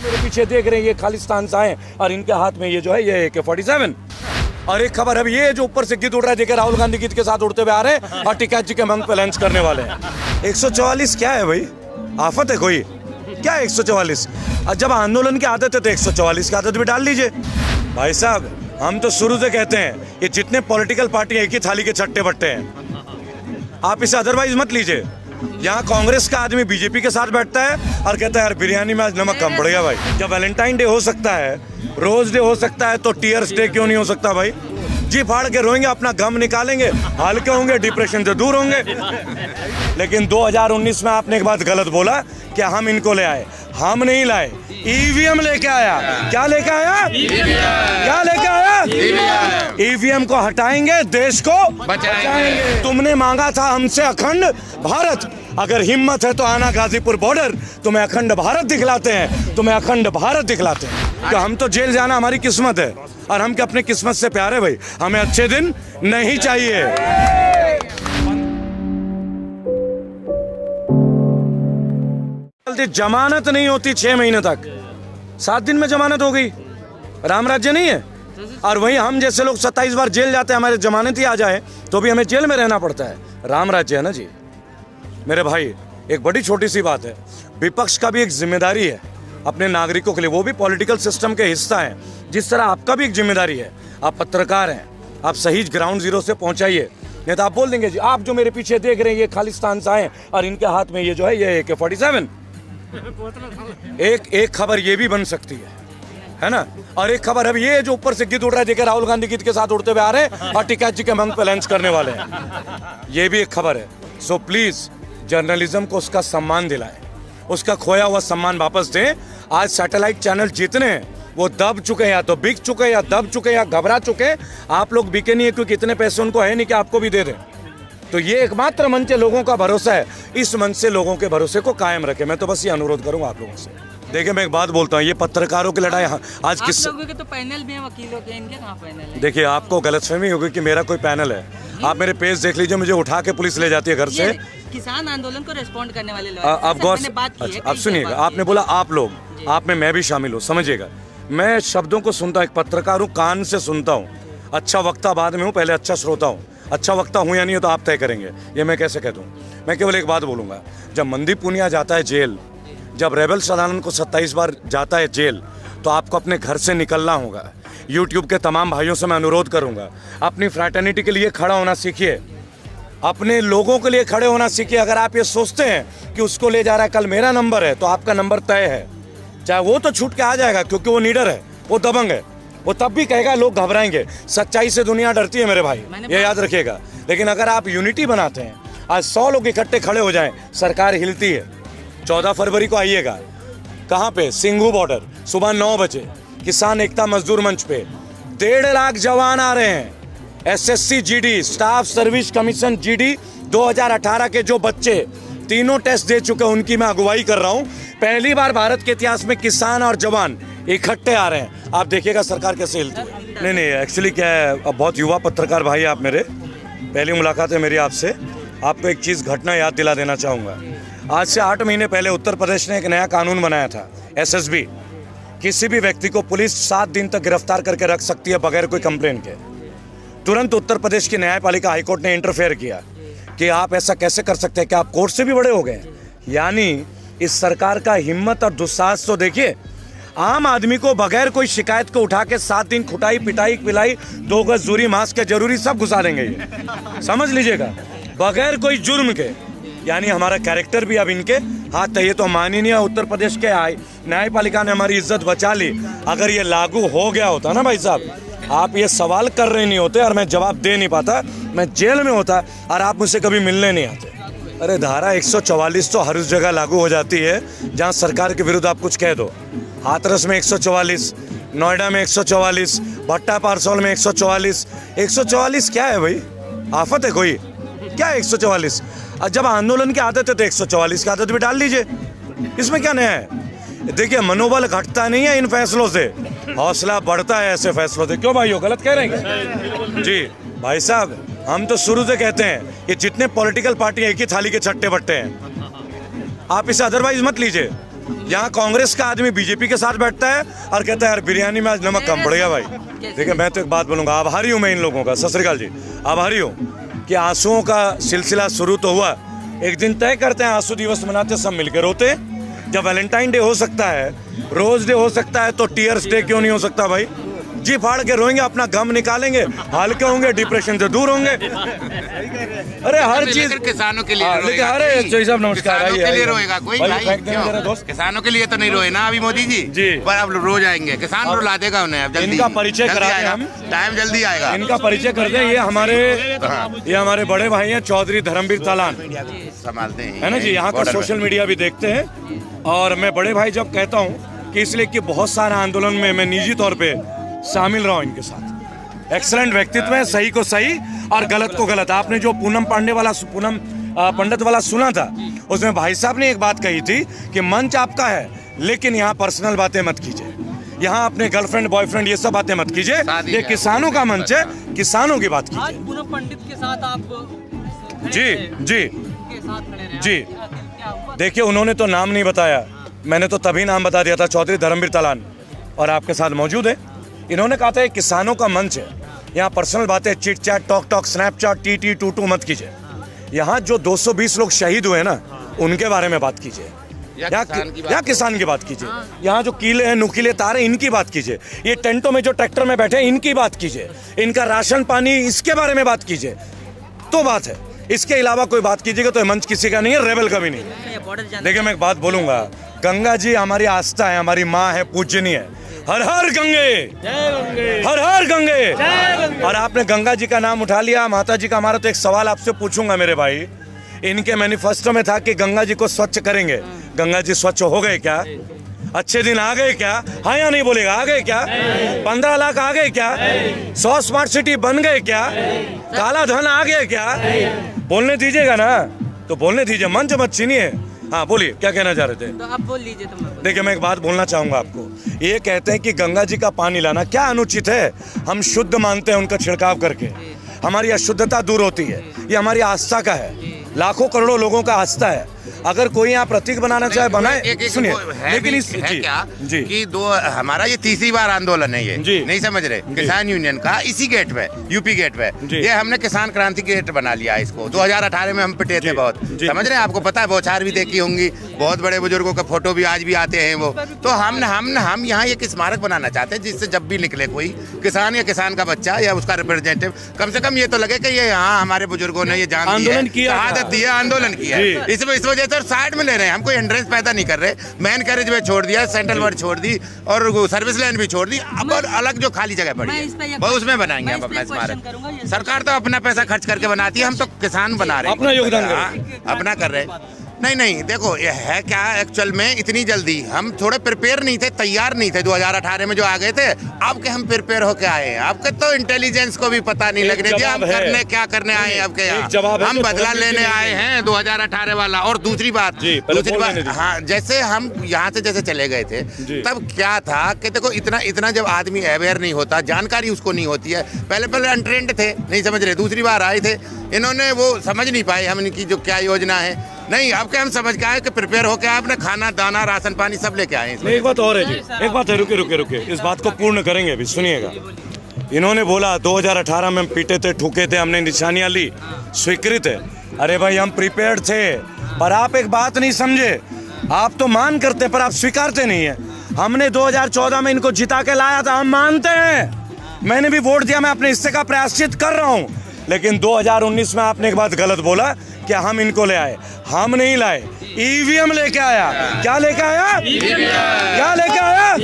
मेरे पीछे देख रहे हैं ये खालिस्तान से आए और इनके हाथ में ये जो है ये AK-47। और एक खबर अभी ये जो ऊपर से गिद्ध उड़ रहा है, देखिए राहुल गांधी गिद्ध के साथ उड़ते हुए आ रहे हैं और टिकैत जी के मंग पे लंच करने वाले हैं। 144 क्या है भाई, आफत है कोई? क्या 144? जब आंदोलन की आदत है तो 144 की आदत भी डाल लीजिए। भाई साहब हम तो शुरू से कहते हैं ये जितने पॉलिटिकल पार्टी एक ही थाली के छट्टे बट्टे हैं, आप इसे अदरवाइज मत लीजिए। यहाँ कांग्रेस का आदमी बीजेपी के साथ बैठता है और कहता है यार बिरयानी में आज नमक कम पड़ गया भाई। जब वैलेंटाइन डे हो सकता है, रोज डे हो सकता है, तो टीयर्स डे क्यों नहीं हो सकता भाई? जी फाड़ के रोएंगे, अपना गम निकालेंगे, हल्के होंगे, डिप्रेशन से दूर होंगे। लेकिन 2019 में आपने एक बात गलत बोला कि हम इनको ले आए, हम नहीं लाए, ईवीएम लेके आया। क्या लेके आया? क्या लेके आया? ईवीएम को हटाएंगे, देश को बचाएंगे। तुमने मांगा था हमसे अखंड भारत, अगर हिम्मत है तो आना गाजीपुर बॉर्डर, तुम्हें अखंड भारत दिखलाते हैं, तुम्हें अखंड भारत दिखलाते हैं। तो हम तो जेल जाना हमारी किस्मत है और हम क्या अपने किस्मत से प्यार है भाई, हमें अच्छे दिन नहीं चाहिए। जमानत नहीं होती 6 महीने तक, 7 दिन में जमानत हो गई। राम राज्य नहीं है। और वहीं हम जैसे लोग 27 बार जेल जाते हैं, हमारे जमानत ही आ जाए तो भी हमें जेल में रहना पड़ता है। राम राज्य है ना जी मेरे भाई। एक बड़ी छोटी सी बात है, विपक्ष का भी एक जिम्मेदारी है अपने नागरिकों के लिए, वो भी पॉलिटिकल सिस्टम के हिस्सा है। जिस तरह आपका भी एक जिम्मेदारी है, आप पत्रकार हैं, आप सही ग्राउंड जीरो से पहुंचाइए। नहीं तो आप बोल देंगे जी आप जो मेरे पीछे देख रहे हैं ये खालिस्तान से आए और इनके हाथ में ये जो है ये AK-47। एक खबर ये भी बन सकती है ना। और एक खबर अभी ये जो ऊपर से गिद्ध उड़ रहा है, देखिए राहुल गांधी गिद्ध के साथ उड़ते हुए आ रहे हैं और टिकैत जी के मंग पे लंच करने वाले हैं। ये भी एक खबर है। सो प्लीज जर्नलिज्म को उसका सम्मान दिलाएं, उसका खोया हुआ सम्मान वापस दें। आज सैटेलाइट चैनल जितने हैं वो दब चुके हैं, या तो बिक चुके हैं, या दब चुके हैं, या घबरा चुके हैं। आप लोग बिके नहीं है क्योंकि इतने पैसे उनको है नहीं कि आपको भी दे दें। तो ये एकमात्र मंच है, लोगों का भरोसा है, इस मंच से लोगों के भरोसे को कायम रखें। मैं तो बस ये अनुरोध करूंगा आप लोगों से। देखिए मैं एक बात बोलता हूँ, ये पत्रकारों की लड़ाई आज किस लोगों के तो पैनल भी है, वकीलों के, इनके कहाँ पैनल है? देखिए आपको गलतफहमी होगी कि मेरा कोई पैनल है। आप मेरे पेज देख लीजिए, मुझे उठा के पुलिस ले जाती है घर से। किसान आंदोलन को रिस्पॉन्ड करने वाले लोग। आप गौर से अब सुनिएगा, आपने बोला आप लोग, आप में मैं भी शामिल हूँ, समझिएगा। मैं शब्दों को सुनता हूँ, एक पत्रकार हूँ, कान से सुनता हूँ। अच्छा वक्ता बाद में हूँ, पहले अच्छा श्रोता हूँ। अच्छा वक्ता हूँ या नहीं हो तो आप तय करेंगे, ये मैं कैसे कह दूँ। मैं केवल एक बात बोलूँगा, जब मनदीप पुनिया जाता है जेल, जब रेबल सदानंद को 27 बार जाता है जेल, तो आपको अपने घर से निकलना होगा। यूट्यूब के तमाम भाइयों से मैं अनुरोध करूँगा, अपनी फ्रैटर्निटी के लिए खड़ा होना सीखिए, अपने लोगों के लिए खड़े होना सीखिए। अगर आप ये सोचते हैं कि उसको ले जा रहा है, कल मेरा नंबर है, तो आपका नंबर तय है। चाहे वो तो छूट के आ जाएगा क्योंकि वो नीडर है, वो दबंग है, वो तब भी कहेगा, लोग घबराएंगे। सच्चाई से दुनिया डरती है मेरे भाई, ये याद रखिएगा। लेकिन अगर आप यूनिटी बनाते हैं, आज 100 लोग इकट्ठे खड़े हो जाएं, सरकार हिलती है। 14 फरवरी को आइएगा, कहाँ पे? सिंघू बॉर्डर, सुबह 9 बजे किसान एकता मजदूर मंच पे 1.5 लाख जवान आ रहे हैं। SSC GD, staff service commission GD 2018 के जो बच्चे तीनों टेस्ट दे चुके हैं, उनकी मैं अगुवाई कर रहा हूँ। पहली बार भारत के इतिहास में किसान और जवान इकट्ठे आ रहे हैं। आप देखिएगा सरकार कैसे हिलती है। नहीं एक्चुअली क्या है, अब बहुत युवा पत्रकार भाई आप मेरे, पहली मुलाकात है मेरी आपसे। आपको एक चीज़ घटना याद दिला देना चाहूँगा। आज से 8 महीने पहले उत्तर प्रदेश ने एक नया कानून बनाया था, SSB। किसी भी व्यक्ति को पुलिस 7 दिन तक गिरफ्तार करके रख सकती है बगैर कोई कंप्लेन के। तुरंत उत्तर प्रदेश की न्यायपालिका हाईकोर्ट ने इंटरफेयर किया कि आप ऐसा कैसे कर सकते हैं, कि आप कोर्ट से भी बड़े हो गए। यानी इस सरकार का हिम्मत और दुस्साहस तो देखिए। आम आदमी को बगैर कोई शिकायत को उठा के 7 दिन खुटाई पिटाई पिलाई, 2 गज दूरी, मास्क के जरूरी सब घुसा देंगे, ये समझ लीजिएगा, बगैर कोई जुर्म के। यानी हमारा कैरेक्टर भी अब इनके हाथ है। ये तो माननीय उत्तर प्रदेश के न्यायपालिका ने हमारी इज्जत बचा ली। अगर ये लागू हो गया होता ना भाई साहब, आप ये सवाल कर रहे नहीं होते और मैं जवाब दे नहीं पाता, मैं जेल में होता और आप मुझसे कभी मिलने नहीं आते। अरे धारा 144 तो हर उस जगह लागू हो जाती है जहाँ सरकार के विरुद्ध आप कुछ कह दो। हाथरस में 144, नोएडा में 144, भट्टा पारसौल में 144। 144 क्या है भाई, आफत है कोई? क्या 144? जब आंदोलन की आदत है तो 144 की आदत भी डाल लीजिए, इसमें क्या नया है। देखिए मनोबल घटता नहीं है इन फैसलों से, हौसला बढ़ता है ऐसे फैसलों से। क्यों भाइयों, गलत कह रहे हैं जी? भाई साहब हम तो शुरू से कहते हैं ये जितने पॉलिटिकल पार्टी एक ही थाली के छट्टे बट्टे हैं, आप इसे अदरवाइज मत लीजिए। यहाँ कांग्रेस का आदमी बीजेपी के साथ बैठता है और कहता है यार बिरयानी में आज नमक कम पड़ गया भाई। देखिए मैं तो एक बात बोलूँगा, आभारी हूँ मैं इन लोगों का, सत श्री अकाल जी, आभारी हूँ कि आंसुओं का सिलसिला शुरू तो हुआ। एक दिन तय करते हैं आंसू दिवस मनाते सब मिलकर रोते। जब वैलेंटाइन डे हो सकता है, रोज डे हो सकता है, तो टीयर्स डे क्यों नहीं हो सकता भाई? जी फाड़ के रोएंगे, अपना गम निकालेंगे, हल्के होंगे, डिप्रेशन से दूर होंगे। अरे हर चीज किसानों के लिए लेकिन अरे चौधरी साहब नमस्कार, किसानों के लिए रोएगा कोई भाई? दोस्त किसानों के लिए तो नहीं रोए ना अभी मोदी जी, पर अब रोज आएंगे, किसान रुला देगा उन्हें। अब जल्दी इनका परिचय कराते हम, टाइम जल्दी आएगा, इनका परिचय करते हैं। ये हमारे बड़े भाई हैं चौधरी धर्मवीर तालान, संभालते हैं है ना जी, यहाँ का सोशल मीडिया भी देखते हैं। और मैं बड़े भाई जब कहता हूँ कि इसलिए कि बहुत सारे आंदोलन में मैं निजी तौर पे शामिल रहा हूँ इनके साथ। एक्सीलेंट व्यक्तित्व है, सही को सही और गलत को गलत। आपने जो पूनम पंडित वाला सुना था, उसमें भाई साहब ने एक बात कही थी कि मंच आपका है लेकिन यहाँ पर्सनल बातें मत कीजिए, यहाँ अपने गर्लफ्रेंड बॉयफ्रेंड ये सब बातें मत कीजिए, ये किसानों का मंच है, किसानों की बात कीजिए। पूनम पंडित के साथ आप जी देखिए उन्होंने तो नाम नहीं बताया, मैंने तो तभी नाम बता दिया था, चौधरी धर्मवीर तालान, और आपके साथ मौजूद है। इन्होंने कहा था किसानों का मंच है, यहाँ पर्सनल बातें चिट चैट टॉक स्नैपचैट टी टू मत कीजिए। यहाँ जो 220 लोग शहीद हुए ना उनके बारे में बात कीजिए, या किसान की बात कीजिए। यहाँ जो कीले हैं, नुकीले तार हैं, इनकी बात कीजिए। ये टेंटों में जो ट्रैक्टर में बैठे हैं इनकी बात कीजिए। इनका राशन पानी इसके बारे में बात कीजिए तो बात है। इसके अलावा कोई बात कीजिएगा तो मंच किसी का नहीं है, रेबल का भी नहीं है। देखिए मैं एक बात बोलूंगा, गंगा जी हमारी आस्था है, हमारी माँ है, पूजनीय है। हर हर गंगे, हर हर गंगे। और आपने गंगा जी का नाम उठा लिया, माता जी का। हमारा तो एक सवाल आपसे पूछूंगा मेरे भाई, इनके मैनिफेस्टो में था कि गंगा जी को स्वच्छ करेंगे, गंगा जी स्वच्छ हो गए क्या? अच्छे दिन आ गए क्या? हाँ या नहीं बोलेगा, आ गए क्या? 15 लाख आ गए क्या? 100 स्मार्ट सिटी बन गए क्या? काला धन आ गया क्या? बोलने दीजिएगा ना, तो बोलने दीजिए, मंच मत छीनिए। हाँ बोलिए, क्या कहना चाह रहे थे? तो आप बोल लीजिए। देखिए मैं एक बात बोलना चाहूंगा आपको, ये कहते हैं कि गंगा जी का पानी लाना क्या अनुचित है? हम शुद्ध मानते हैं उनका छिड़काव करके, हमारी अशुद्धता दूर होती है। ये हमारी आस्था का है, लाखों करोड़ों लोगों का आस्था है। अगर कोई यहाँ प्रतीक बनाना चाहे बनाए। सुनिए, लेकिन इस जी कि हमारा ये तीसरी बार आंदोलन है, ये नहीं समझ रहे, किसान यूनियन का इसी गेट पे, यूपी गेट पे, ये हमने किसान क्रांति गेट बना लिया इसको। 2018 में हम पिटे थे बहुत, समझ रहे हैं? आपको पता है, बौछार भी देखी होंगी, बहुत बड़े बुजुर्गों का फोटो भी आज भी आते हैं वो। तो हम यहाँ एक स्मारक बनाना चाहते हैं जिससे जब भी निकले कोई किसान या किसान का बच्चा या उसका रिप्रेजेंटेटिव, कम से कम ये तो लगे कि ये यहाँ हमारे बुजुर्गों ने ये जान दी है, शहादत दी है, आंदोलन किया है। इस वजह से साइड में ले रहे हैं, हम कोई हिंड्रेंस पैदा नहीं कर रहे। मैन कैरेज वे छोड़ दिया, सेंट्रल वर्ड छोड़ दी और सर्विस लाइन भी छोड़ दी। अब और अलग जो खाली जगह पड़ी है वो उसमें बनाएंगे हम अपना स्मारक। सरकार तो अपना पैसा खर्च करके बनाती है, हम तो किसान बना रहे हैं, अपना योगदान अपना कर रहे हैं। नहीं देखो ये है क्या, एक्चुअल में इतनी जल्दी हम थोड़े प्रिपेयर नहीं थे, तैयार नहीं थे 2018 में जो आ गए थे। अब के हम प्रिपेयर होके आए हैं, आपके तो इंटेलिजेंस को भी पता नहीं लगने दिया हम क्या करने आए हैं। आपके यहाँ हम बदला लेने आए हैं 2018 वाला। और दूसरी बात हाँ, जैसे हम यहाँ से जैसे चले गए थे तब क्या था कि देखो इतना जब आदमी अवेयर नहीं होता, जानकारी उसको नहीं होती है। पहले अनट्रेंड थे, नहीं समझ रहे, दूसरी बार आए थे, इन्होंने वो समझ नहीं पाए हम इनकी जो क्या योजना है। नहीं, आपके हम समझ के आए कि प्रिपेयर होके आपने खाना दाना राशन पानी सब लेके आए। एक बात और है जी, एक बात है, रुके, इस बात को पूर्ण करेंगे अभी, सुनिएगा। इन्होंने बोला 2018 में हम पीटे थे, ठुके थे, हमने निशानियां ली, स्वीकृत है। अरे भाई हम प्रिपेयर्ड थे, पर आप एक बात नहीं समझे, आप तो मान करते पर आप स्वीकारते नहीं है। हमने 2014 में इनको जिता के लाया था, हम मानते हैं, मैंने भी वोट दिया, मैं अपने हिस्से का प्रायश्चित कर रहा हूँ। लेकिन 2019 में आपने एक बात गलत बोला कि हम इनको ले आए, हम नहीं लाए, ईवीएम लेके आया। क्या लेके आया? क्या लेके आया?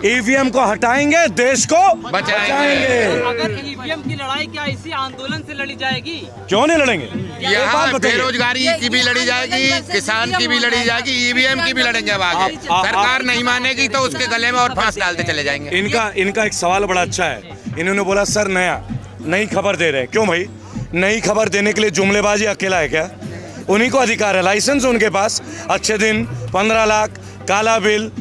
ईवीएम को हटाएंगे, देश को बचाएंगे। अगर ईवीएम की लड़ाई क्या इसी आंदोलन से लड़ी जाएगी? क्यों नहीं लड़ेंगे? यहाँ बेरोजगारी की भी लड़ी जाएगी, किसान की भी लड़ी जाएगी, ईवीएम की भी लड़ेंगे। अब आगे सरकार नहीं मानेगी तो उसके गले में और फांस डालते चले जाएंगे। इनका एक सवाल बड़ा अच्छा है। इन्होंने बोला सर नई खबर दे रहे हैं। क्यों भाई? नई खबर देने के लिए जुमलेबाजी अकेला है क्या? उन्हीं को अधिकार है, लाइसेंस उनके पास। अच्छे दिन, 15 लाख, काला बिल,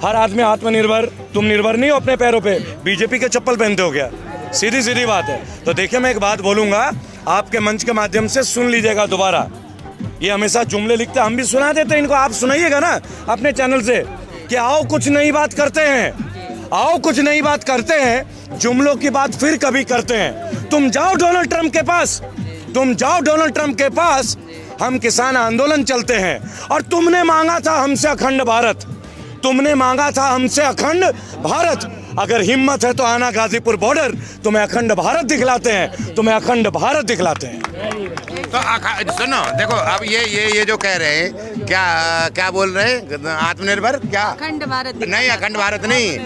हर आदमी आत्मनिर्भर। तुम निर्भर नहीं हो अपने पैरों पे, बीजेपी के चप्पल पहनते हो क्या? सीधी बात है। तो देखिए मैं एक बात बोलूंगा, आपके मंच के माध्यम से सुन लीजिएगा दोबारा। ये हमेशा जुमले लिखते हैं, हम भी सुना देते हैं इनको, आप सुनाइएगा ना अपने चैनल से कि आओ कुछ नई बात करते हैं, आओ कुछ नई बात करते हैं, जुमलों की बात फिर कभी करते हैं। तुम जाओ डोनाल्ड ट्रंप के पास, तुम जाओ डोनाल्ड ट्रंप के पास, हम किसान आंदोलन चलते हैं। और तुमने मांगा था हमसे अखंड भारत, तुमने मांगा था हमसे अखंड भारत। अगर हिम्मत है तो आना गाजीपुर बॉर्डर, तुम्हें अखंड भारत दिखलाते हैं, तुम्हें अखंड भारत दिखलाते हैं। तो सुनो, देखो अब ये जो कह रहे हैं, क्या बोल रहे हैं, आत्मनिर्भर, क्या अखंड भारत नहीं, अखंड भारत नहीं,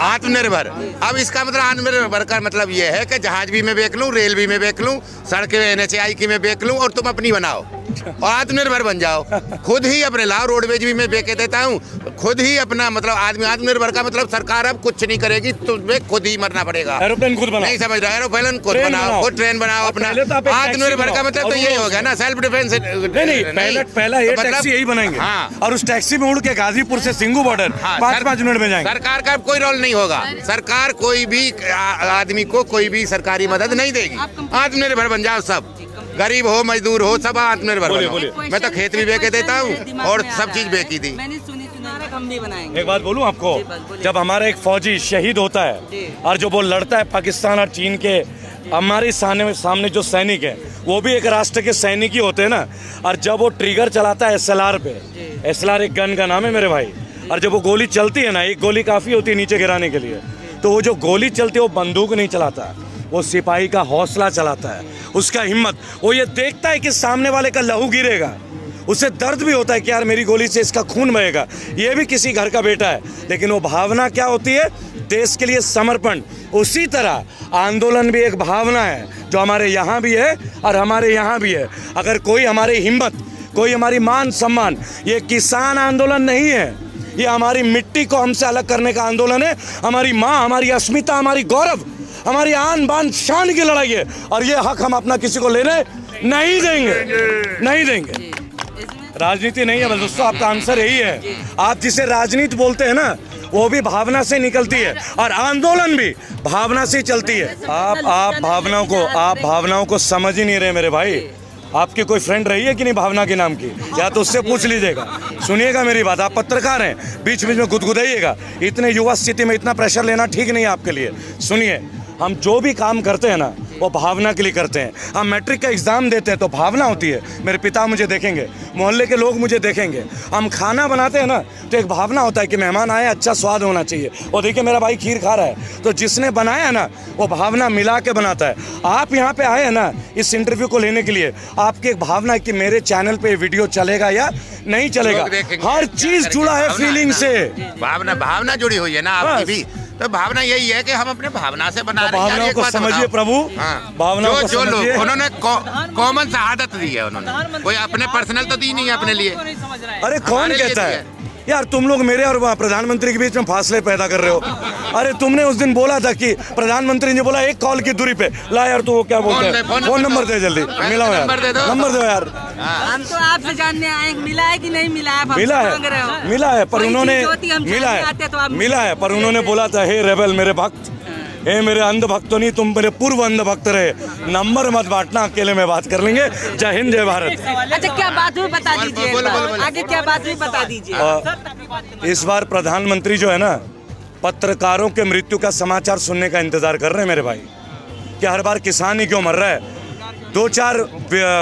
आत्मनिर्भर। अब इसका मतलब आत्मनिर्भर का मतलब ये है कि जहाज भी मैं बेच लूं, रेल भी मैं बेच लूं, सड़कें NHAI की मैं बेच लूं और तुम अपनी बनाओ और आत्मनिर्भर बन जाओ। खुद ही अपने लाओ, रोडवेज भी मैं बेच देता हूँ, खुद ही अपना मतलब आदमी। आत्मनिर्भर का मतलब सरकार अब कुछ नहीं करेगी, तुम्हें खुद ही मरना पड़ेगा। एरोप्लेन खुद बनाओ, नहीं समझ रहा, एरोप्लेन खुद बनाओ, खुद ट्रेन बनाओ अपना। आत्मनिर्भर का मतलब तो यही हो गया ना, सेल्फ डिफेंस। नहीं, पहला ये टैक्सी यही बनाएंगे। हाँ। और उस टैक्सी में उड़ के गाजीपुर से सिंगू बॉर्डर 5-5 मिनट में जाएंगे। सरकार का कोई रोल नहीं होगा, सरकार कोई भी आदमी को कोई भी सरकारी मदद नहीं देगी। आत्मनिर्भर बन जाओ सब, गरीब हो मजदूर हो सब आत्मनिर्भर बनो। मैं तो खेत भी बेच देता हूँ और सब चीज बेची थी। हम भी बनाएंगे। एक बात बोलूं आपको, जब हमारा एक फौजी शहीद होता है और जो वो लड़ता है पाकिस्तान और चीन के, हमारे सामने जो सैनिक है वो भी एक राष्ट्र के सैनिक ही होते हैं ना। और जब वो ट्रिगर चलाता है SLR पे, SLR एक गन का नाम है मेरे भाई, और जब वो गोली चलती है ना, एक गोली काफी होती है नीचे गिराने के लिए, तो वो जो गोली चलती है वो बंदूक नहीं चलाता, वो सिपाही का हौसला चलाता है, उसका हिम्मत। वो ये देखता है कि सामने वाले का लहू गिरेगा, उसे दर्द भी होता है कि यार मेरी गोली से इसका खून बहेगा, ये भी किसी घर का बेटा है, लेकिन वो भावना क्या होती है, देश के लिए समर्पण। उसी तरह आंदोलन भी एक भावना है जो हमारे यहाँ भी है और हमारे यहाँ भी है। अगर कोई हमारी हिम्मत, कोई हमारी मान सम्मान, ये किसान आंदोलन नहीं है, ये हमारी मिट्टी को हमसे अलग करने का आंदोलन है। हमारी माँ, हमारी अस्मिता, हमारी गौरव, हमारी आन बान शान की लड़ाई है, और ये हक हम अपना किसी को लेने नहीं देंगे, नहीं देंगे। राजनीति नहीं है बस दोस्तों, आपका आंसर यही है। आप जिसे राजनीति बोलते हैं ना, वो भी भावना से निकलती है और आंदोलन भी भावना से ही चलती है। आप भावनाओं को समझ ही नहीं रहे मेरे भाई। आपकी कोई फ्रेंड रही है कि नहीं भावना के नाम की, या तो उससे पूछ लीजिएगा। सुनिएगा मेरी बात, आप पत्रकार हैं, बीच बीच में गुदगुदाइएगा। इतने युवा स्थिति में इतना प्रेशर लेना ठीक नहीं है आपके लिए। सुनिए, हम जो भी काम करते हैं ना वो भावना के लिए करते हैं। हम मैट्रिक का एग्ज़ाम देते हैं तो भावना होती है, मेरे पिता मुझे देखेंगे, मोहल्ले के लोग मुझे देखेंगे। हम खाना बनाते हैं ना तो एक भावना होता है कि मेहमान आए, अच्छा स्वाद होना चाहिए। और देखिए मेरा भाई खीर खा रहा है, तो जिसने बनाया ना वो भावना मिला के बनाता है। आप यहाँ पे आए हैं ना इस इंटरव्यू को लेने के लिए, आपकी एक भावना है कि मेरे चैनल पे वीडियो चलेगा या नहीं चलेगा। हर चीज़ जुड़ा है फीलिंग से, भावना जुड़ी हुई है ना आपकी भी। तो भावना यही है कि हम अपने भावना से बना रहे हैं। भावनाओं को समझिए प्रभु, भावनाओं को जो लोग समझिए। उन्होंने कॉमन शहादत दी है, उन्होंने कोई अपने पर्सनल तो दी नहीं है अपने लिए। अरे कौन कहता है यार, तुम लोग मेरे और प्रधानमंत्री के बीच में फासले पैदा कर रहे हो। अरे तुमने उस दिन बोला था कि प्रधानमंत्री ने बोला 1 कॉल की दूरी पे ला यार, तू वो क्या बोलते हैं, फोन नंबर दे जल्दी, मिलाओ यार, नंबर दो यार। हम तो आपसे जानने आए, मिला है कि नहीं मिला है? मिला है पर उन्होंने मिला है पर उन्होंने बोला था, हे रेबल मेरे भक्त, हे मेरे अंध भक्त तो नहीं, तुम मेरे पूर्व अंध भक्त रहे, नंबर मत बांटना, अकेले में बात कर लेंगे। जय हिंद, जय भारत। अच्छा क्या बात हुई बता दीजिए, आगे क्या बात हुई बता दीजिए। इस बार प्रधानमंत्री जो है ना, पत्रकारों के मृत्यु का समाचार सुनने का इंतजार कर रहे हैं मेरे भाई, कि हर बार किसान ही क्यों मर रहा है। 2-4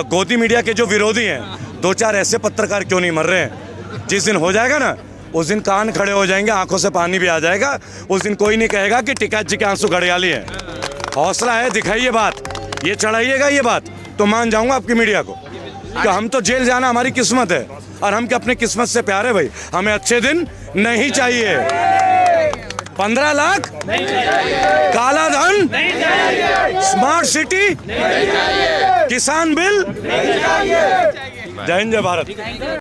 गोदी मीडिया के जो विरोधी हैं, 2-4 ऐसे पत्रकार क्यों नहीं मर रहे हैं। जिस दिन हो जाएगा ना, उस दिन कान खड़े हो जाएंगे, आंखों से पानी भी आ जाएगा। उस दिन कोई नहीं कहेगा कि टिकैत जी के आंसू घड़ियाली है। हौसला है, दिखाइए बात, ये चढ़ाइएगा ये बात, तो मान जाऊंगा आपकी मीडिया को कि हम तो जेल जाना हमारी किस्मत है, और हम क्या अपने किस्मत से प्यारे भाई। हमें अच्छे दिन नहीं चाहिए, 15 लाख काला धन, स्मार्ट सिटी, किसान बिल। जय हिंद, जय भारत।